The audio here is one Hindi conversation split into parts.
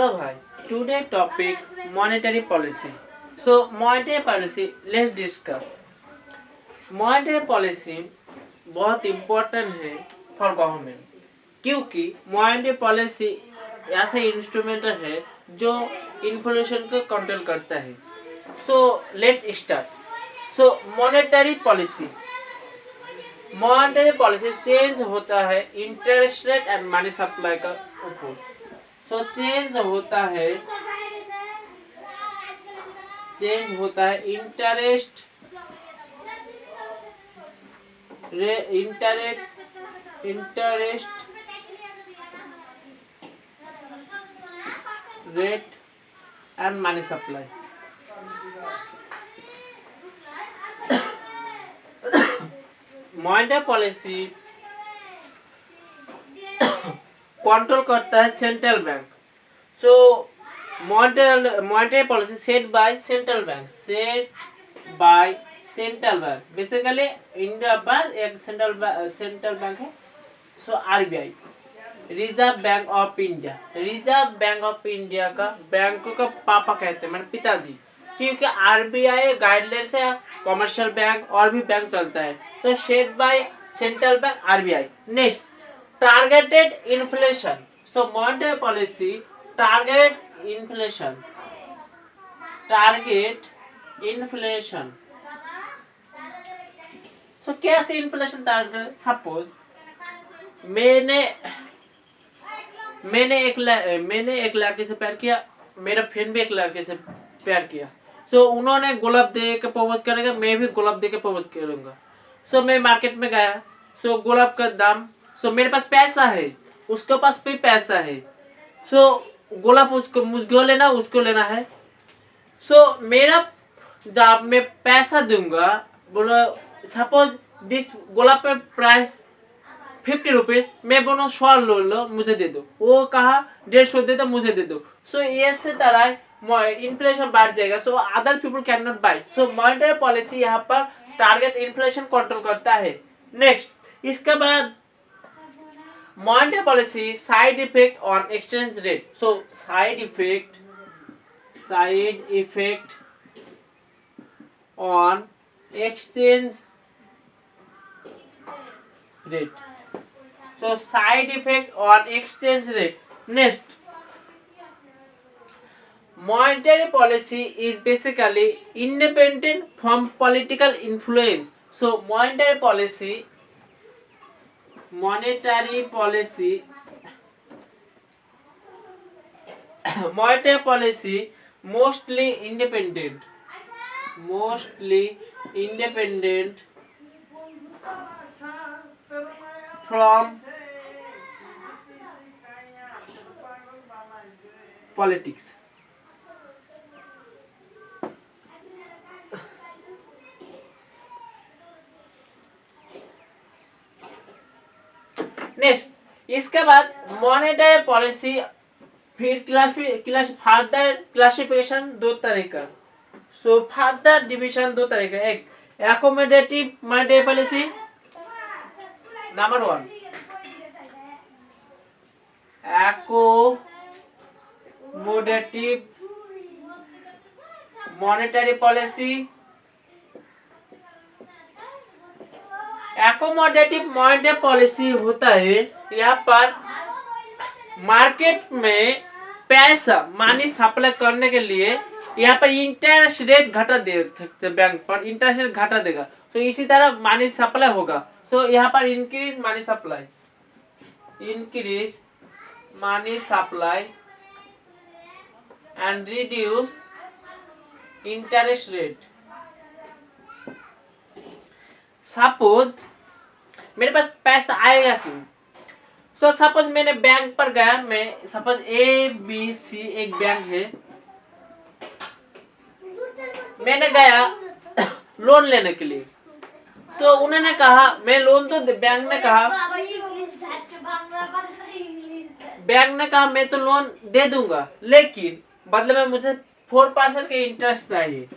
Hello, bhai. Today topic monetary policy. So monetary policy, let's discuss. Monetary policy बहुत इम्पोर्टेंट है फॉर गवर्नमेंट, क्योंकि मॉनेटरी पॉलिसी ऐसा इंस्ट्रूमेंट है जो इन्फ्लेशन को कंट्रोल करता है. So let's start. So monetary policy change होता है interest rate and money supply का ऊपर. सो चेंज होता है interest rate and money supply. Monetary policy control करता है central bank. So monetary policy set by central bank. Basically India पर एक सेंट्रल बैंक है. So RBI, reserve bank of India का बैंकों का पापा कहते हैं, मतलब पिताजी, क्योंकि आरबीआई गाइडलाइंस है. कमर्शियल बैंक और भी बैंक चलता है. तो set by central bank RBI. Next, targeted inflation. So monetary policy target inflation. So कैसे इन्फ्लेशन टारगेट? सपोज मैंने एक लड़के से प्यार किया, मेरा फ्रेंड भी एक लड़के से प्यार किया. सो उन्होंने गुलाब दे के प्रपोज करेगा, मैं भी गुलाब दे के प्रपोज करूंगा. सो मैं मार्केट में गया. सो गुलाब का दाम, सो मेरे पास पैसा है, उसके पास भी पैसा है. सो गुलाब मुझको लेना है. सो मेरा जब मैं पैसा दूंगा, बोलो सपोज दिस गुलाब पे प्राइस 50 रुपीज, मैं बोलो 100 लो मुझे दे दो. वो कहा 150 दे दो मुझे दे दो. सो ऐसे तरह इन्फ्लेशन बढ़ जाएगा. So other people can not buy. So monetary policy यहाँ पर टारगेट इन्फ्लेशन कंट्रोल करता है. नेक्स्ट, इसके बाद monetary policy side effect on exchange rate. So side effect on exchange rate. So side effect on exchange rate. Next, monetary policy is basically independent from political influence. So monetary policy mostly independent from politics. Next, इसके बाद मॉनेटरी पॉलिसी फिर फर्दर क्लासिफिकेशन दो तरह का. सो फर्दर डिवीजन दो तरह का. एक accommodative monetary policy. Number 1, accommodative monetary policy. Accommodative monetary policy होता है यहाँ पर मार्केट में पैसा मनी सप्लाई करने के लिए यहाँ पर इंटरेस्ट रेट घटा दे सकते, बैंक पर इंटरेस्ट रेट घटा देगा. तो इसी तरह मनी सप्लाई होगा. सो यहाँ पर increase money supply and reduce interest rate. Suppose मेरे पास पैसा आएगा क्यों? सो सपोज मैंने बैंक पर गया. मैं सपोज ABC एक बैंक है, मैंने गया लोन लेने के लिए. तो उन्होंने कहा मैं लोन तो बैंक ने कहा मैं तो लोन दे दूंगा, लेकिन बदले में मुझे 4% के इंटरेस्ट चाहिए.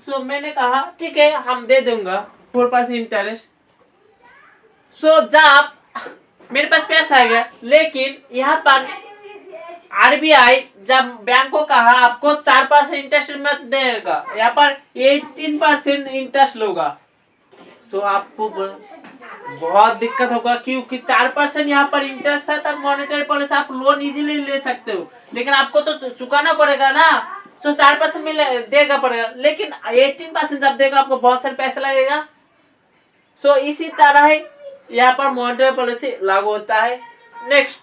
सो मैंने कहा ठीक है हम दे दूंगा 4% इंटरेस्ट. सो जब मेरे पास पैसा आ गया, लेकिन यहाँ पर आरबीआई जब बैंक को कहा आपको 4% इंटरेस्ट मत देगा, यहाँ पर 18% इंटरेस्ट लोगा। सो आपको बहुत दिक्कत होगा, क्योंकि 4% यहाँ पर इंटरेस्ट था, तब मॉनेटरी पॉलिसी आप लोन इजीली ले सकते हो, लेकिन आपको तो चुकाना पड़ेगा ना। सो 4% में देगा पड़ेगा, लेकिन 18% जब देगा आपको बहुत सारे पैसे लगेगा। सो इसी तरह है यहाँ पर मॉनेटरी पॉलिसी लागू होता है। नेक्स्ट,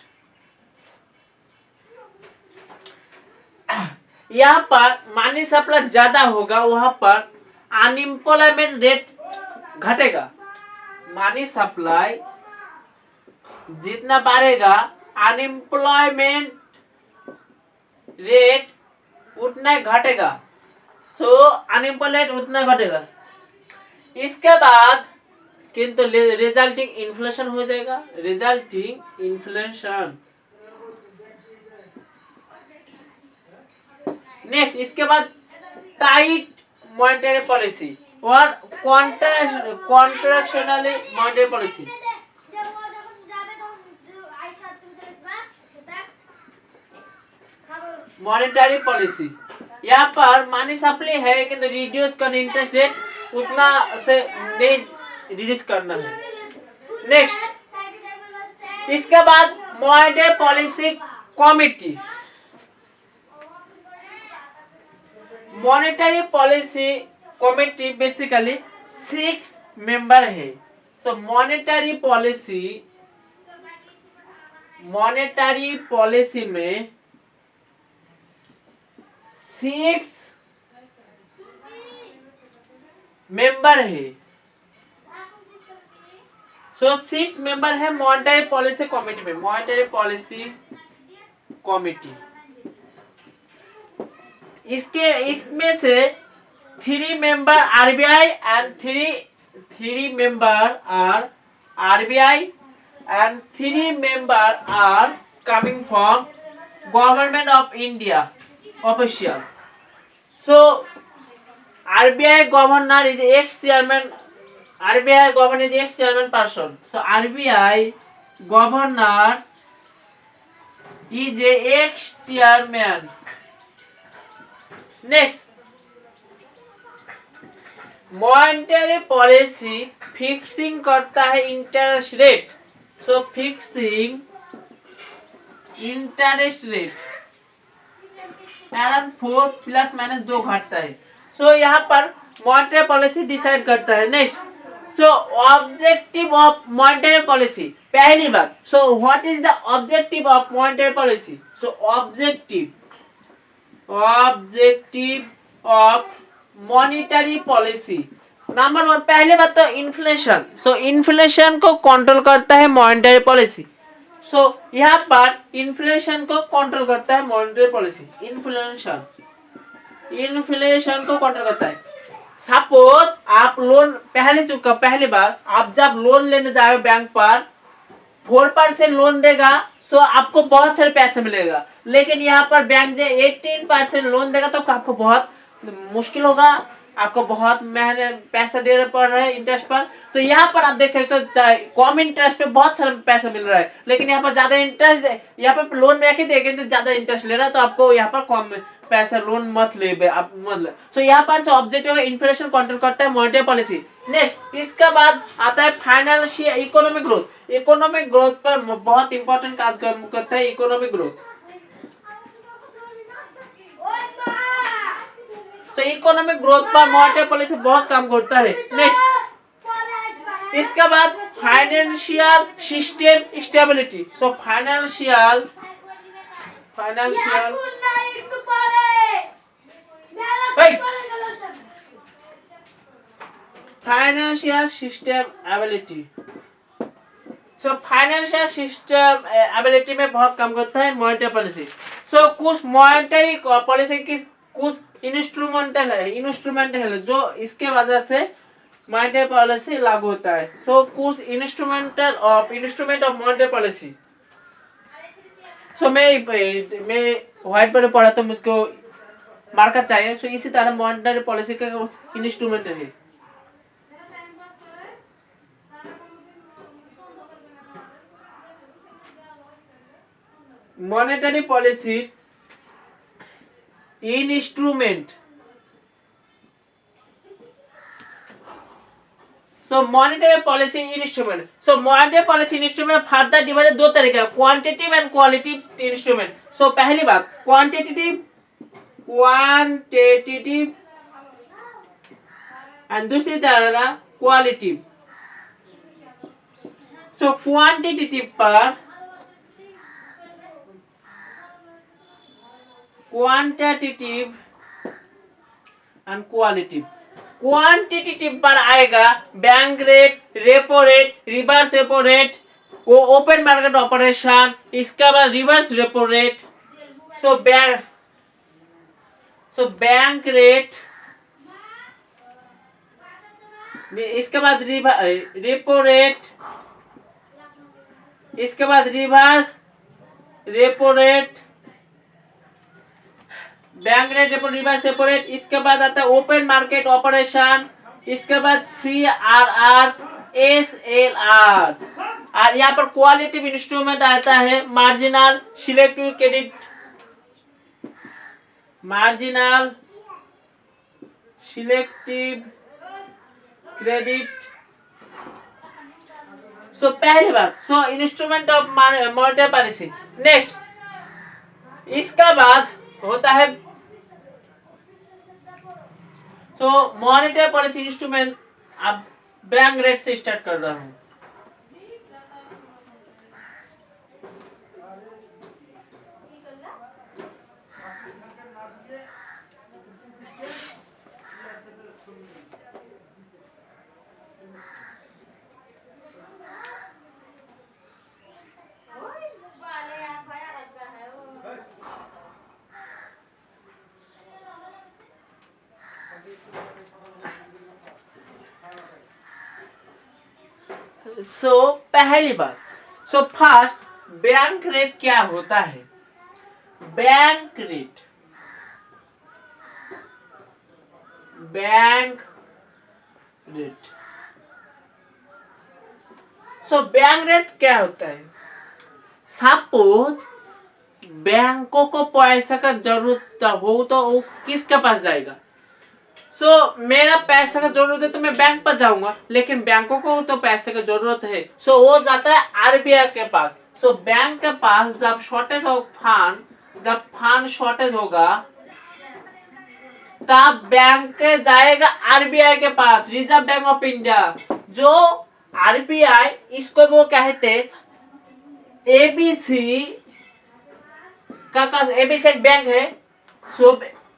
यहाँ पर मनी सप्लाई ज्यादा होगा, वहां पर अनएम्प्लॉयमेंट रेट घटेगा। मनी सप्लाई जितना बढ़ेगा अनएम्प्लॉयमेंट रेट उतना घटेगा। सो अनएम्प्लॉयमेंट उतना घटेगा। इसके बाद किंतु रिजल्टिंग इन्फ्लेशन हो जाएगा। Resulting inflation. नेक्स्ट, इसके बाद टाइट मॉनेटरी पॉलिसी और कॉन्ट्रैक्शनल मॉनेटरी पॉलिसी। मॉनेटरी पॉलिसी यहाँ पर मनी सप्लाई है कि रिड्यूस करना इंटरेस्ट रेट उतना से नहीं रिड्यूस करना है। नेक्स्ट, इसके बाद monetary policy committee. Monetary policy committee basically 6 member है। तो मॉनेटरी पॉलिसी में 6 मेंबर है। सो 6 मेंबर है मॉनेटरी पॉलिसी कमिटी में। मॉनेटरी पॉलिसी कमिटी इसमें से 3 member RBI and 3 member are RBI and 3 member are coming from government of India official. So RBI governor is ex-chairman. RBI governor is ex-chairman person. So RBI governor is a ex-chairman. Next, monetary policy fixing करता है interest rate. So fixing interest rate around 4 plus minus 2 घटता है। सो यहाँ पर मॉनेटरी पॉलिसी डिसाइड करता है। Next, so objective of monetary policy. पहली बात, so what is the objective of monetary policy? So objective of monetary policy, number 1, पहले बात तो इन्फ्लेशन। सो इन्फ्लेशन को कंट्रोल करता है मॉनेटरी पॉलिसी। सो यहाँ पर इन्फ्लेशन को कंट्रोल करता है मॉनेटरी पॉलिसी। इन्फ्लेशन को कंट्रोल करता है। सपोज आप लोन पहली बार आप जब लोन लेने जाओ बैंक पर 4% लोन देगा, सो आपको बहुत सारे पैसे मिलेगा। लेकिन यहाँ पर बैंक जो 18% लोन देगा तो आपको बहुत मुश्किल होगा, आपको बहुत महंगे पैसा देना पड़ रहा है इंटरेस्ट पर। तो यहाँ पर आप देख सकते हो कम इंटरेस्ट पे बहुत सारा पैसा मिल रहा है, लेकिन यहाँ पर ज्यादा इंटरेस्ट, यहाँ पर लोन में देंगे तो ज्यादा इंटरेस्ट ले रहा है, तो आपको यहाँ पर कम पैसा लोन मत ले आप मतलब। सो यहाँ पर से ऑब्जेक्टिव इन्फ्लेशन कंट्रोल करता है मॉनेटरी पॉलिसी। नेक्स्ट, इसके बाद आता है financial economic growth. Economic growth पर बहुत इंपॉर्टेंट काज करता है इकोनॉमिक ग्रोथ। तो इकोनॉमिक ग्रोथ पर मॉनेटरी पॉलिसी बहुत काम करता है। नेक्स्ट, इसके बाद financial system stability. So financial system ability. So financial system ability में बहुत काम करता है मॉनेटरी पॉलिसी। सो कुछ मॉनेटरी पॉलिसी की कुछ इंस्ट्रूमेंटल है जो इसके वजह से मॉनेटरी पॉलिसी लागू होता है। सो कुछ इंस्ट्रूमेंट ऑफ मॉनेटरी पॉलिसी। सो मैं व्हाइट बोर्ड पढ़ा तो मुझको मार्कर चाहिए। सो इसी तरह मॉनेटरी पॉलिसी का इंस्ट्रूमेंट है। Monetary policy instrument. So monetary policy instrument, so monetary policy instrument further divided दो तरीके, quantitative and qualitative instrument. So पहली बात क्वांटिटेटिव एंड दूसरी तरह क्वालिटिव। सो क्वांटिटेटिव पर क्वांटिटेटिव एंड क्वालिटिव। क्वांटिटेटिव पर आएगा bank rate, repo rate, reverse repo rate, वो ओपन मार्केट ऑपरेशन, इसके बाद reverse repo rate. So bank rate, इसके बाद रेपो रेट, इसके बाद reverse repo rate, bank rate, repo, reverse repo rate, इसके बाद आता है ओपन मार्केट ऑपरेशन, इसके बाद CRR, SLR। और यहाँ पर क्वालिटिव इंस्ट्रूमेंट आता है marginal selective credit, marginal selective credit. So पहली बात, so instrument of monetary policy. Next इसका बाद होता है सो मॉनेटरी पॉलिसी इंस्ट्रूमेंट। अब बैंक रेट से स्टार्ट कर रहा हूं। सो पहली बात, सो फर्स्ट बैंक रेट क्या होता है? Bank rate, bank rate. So bank rate क्या होता है? सपोज बैंकों को पैसा का जरूरत हो तो वो किसके पास जाएगा? मेरा पैसा का जरूरत है तो मैं बैंक पर जाऊंगा, लेकिन बैंकों को तो पैसे की जरूरत है, वो जाता है RBI के पास। बैंक के पास जब शॉर्टेज हो फंड, जब फंड शॉर्टेज होगा तब बैंक जाएगा RBI के पास, रिजर्व बैंक ऑफ इंडिया। जो RBI, इसको वो कहते ABC का ABC एक बैंक है।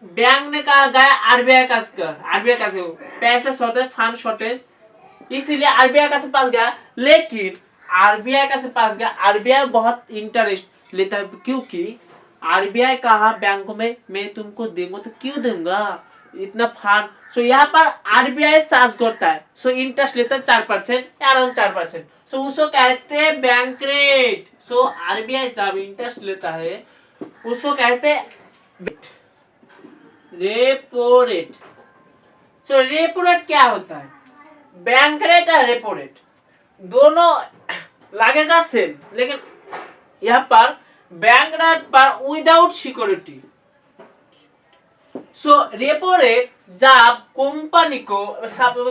बैंक ने कहा गया RBI का पैसे शॉर्टेज, फंड शॉर्टेज, इसीलिए RBI का से पास गया। लेकिन RBI का से पास गया, RBI बहुत इंटरेस्ट लेता है, क्योंकि RBI कहा बैंकों में मैं तुमको दूंगा तो क्यों दूंगा इतना फंड। यहाँ पर RBI चार्ज करता है, इंटरेस्ट लेता है 4%, अराउंड 4%। उसको कहते हैं बैंक रेट। RBI जब इंटरेस्ट लेता है उसको कहते हैं रेपो रेट। रेपो रेट क्या होता है? बैंक रेट और रेपो रेट दोनों लगेगा सेम, लेकिन यहाँ पर बैंक रेट पर विदाउट सिक्योरिटी। रेपो रेट जब कंपनी को,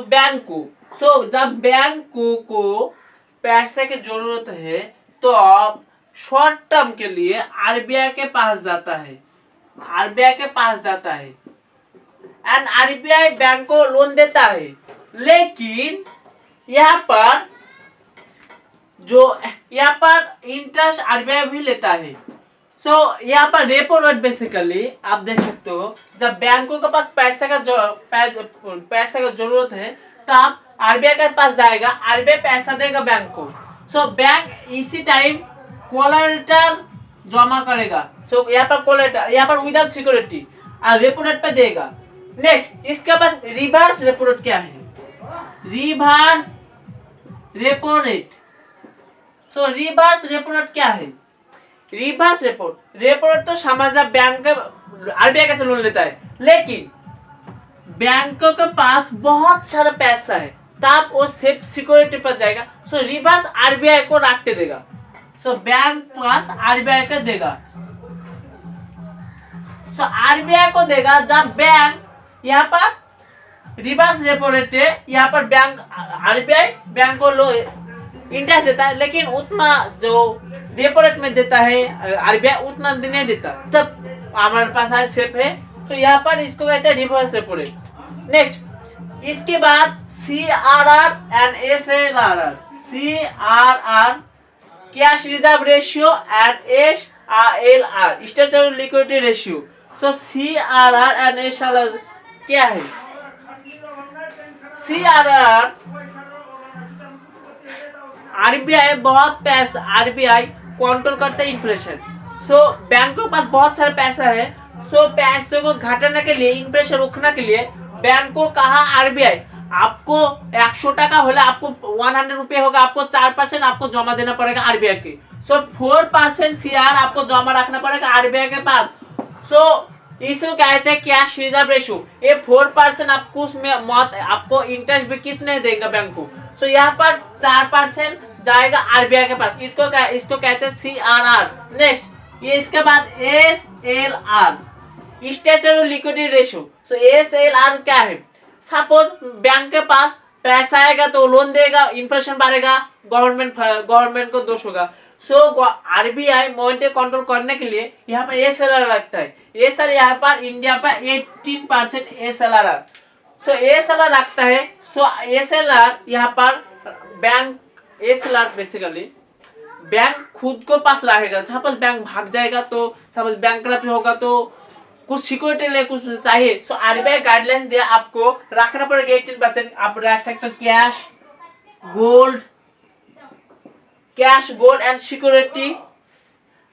बैंक को, जब बैंक को पैसे की जरूरत है तो शॉर्ट टर्म के लिए RBI के पास जाता है, RBI के पास जाता है एंड RBI बैंक को लोन देता है। लेकिन यहाँ पर इंटरेस्ट RBI भी लेता है। यहाँ पर रेपो रेट बेसिकली आप देख सकते हो, जब बैंकों के पास पैसे का जरूरत है तब RBI के पास जाएगा, RBI पैसा देगा बैंक को। बैंक इसी टाइम कोलैटरल जमा करेगा। यहाँ पर कोलैटरल, यहाँ पर विदाउट सिक्योरिटी और रेपो रेट पे देगा। नेक्स्ट इसके बाद रिवर्स रेपो रेट क्या है? Reverse repo rate. Reverse repo rate क्या है? रिवर्स रेपो रेट तो समझ बैंक RBI कैसे लोन लेता है, लेकिन बैंकों के पास बहुत सारा पैसा है तब वो सिर्फ सिक्योरिटी पर जाएगा। रिवर्स RBI को रखते देगा। सो बैंक पास आरबीआई को देगा। सो आरबीआई को देगा जब बैंक यहाँ पर रिवर्स रेपो रेट है, यहाँ पर बैंक आरबीआई बैंक को लो इंटरेस्ट देता है, लेकिन उतना जो रेपो रेट में देता है आरबीआई उतना नहीं देता। जब हमारे पास है सेफ है, तो यहाँ पर इसको कहते हैं रिवर्स रेपो रेट। नेक्स्ट इसके बाद CRR and SLR। CRR cash reserve ratio and SLR status liquidity ratio. तो CRR एंड SLR क्या है? CRR आरबीआई बहुत पैसा, आरबीआई कंट्रोल करता है इन्फ्लेशन। सो बैंक के पास बहुत सारा पैसा है, सो पैसे को घटाने के लिए, इन्फ्लेशन रोकने के लिए बैंक को कहा आरबीआई आपको 100 टका होला, आपको 100 रुपये होगा, आपको 4% आपको जमा देना पड़ेगा आरबीआई के। सो 4% CR आपको जमा रखना पड़ेगा आरबीआई के पास। सो इसको कहते हैं कैश रिजर्व रेशियो। ये 4% आपको उसमें मत आपको इंटरेस्ट भी किसने देगा बैंक को। सो यहाँ पर 4% जाएगा आरबीआई के पास। इसको कहते हैं CRR। नेक्स्ट ये इसके बाद SLR स्टेटस लिक्विडिटी रेशियो। सो SLR क्या है? सपोज बैंक के पास पैसा आएगा तो लोन देगा, इन्फ्लेशन बढ़ेगा, गवर्नमेंट को दोष होगा। सो आरबीआई मॉनेटरी कंट्रोल करने के लिए यहाँ पर SLR रखता है। SLR यहाँ पर इंडिया पर 18% SLR। सो SLR रखता है। सो SLR यहाँ पर बैंक SLR बेसिकली बैंक खुद को पास रहेगा। सपोज बैंक भाग जाएगा, तो सपोज बैंकरप्ट होगा तो कुछ सिक्योरिटी ले कुछ चाहिए, सो आरबीआई गाइडलाइंस दिया आपको रखना पड़ेगा 18%। आप रख सकते हो कैश गोल्ड एंड सिक्योरिटी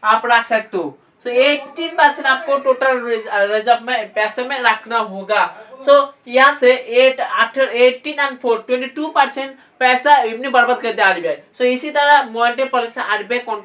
आप रख सकते हो। सो 18% आपको टोटल रिजर्व में पैसे में रखना होगा। सो यहाँ से 18 एंड 4 22% पैसा इवनी बर्बाद कर दिया आरबीआई। सो इसी तरह मॉनेटरी पॉलिसी आरबीआई कंट्रोल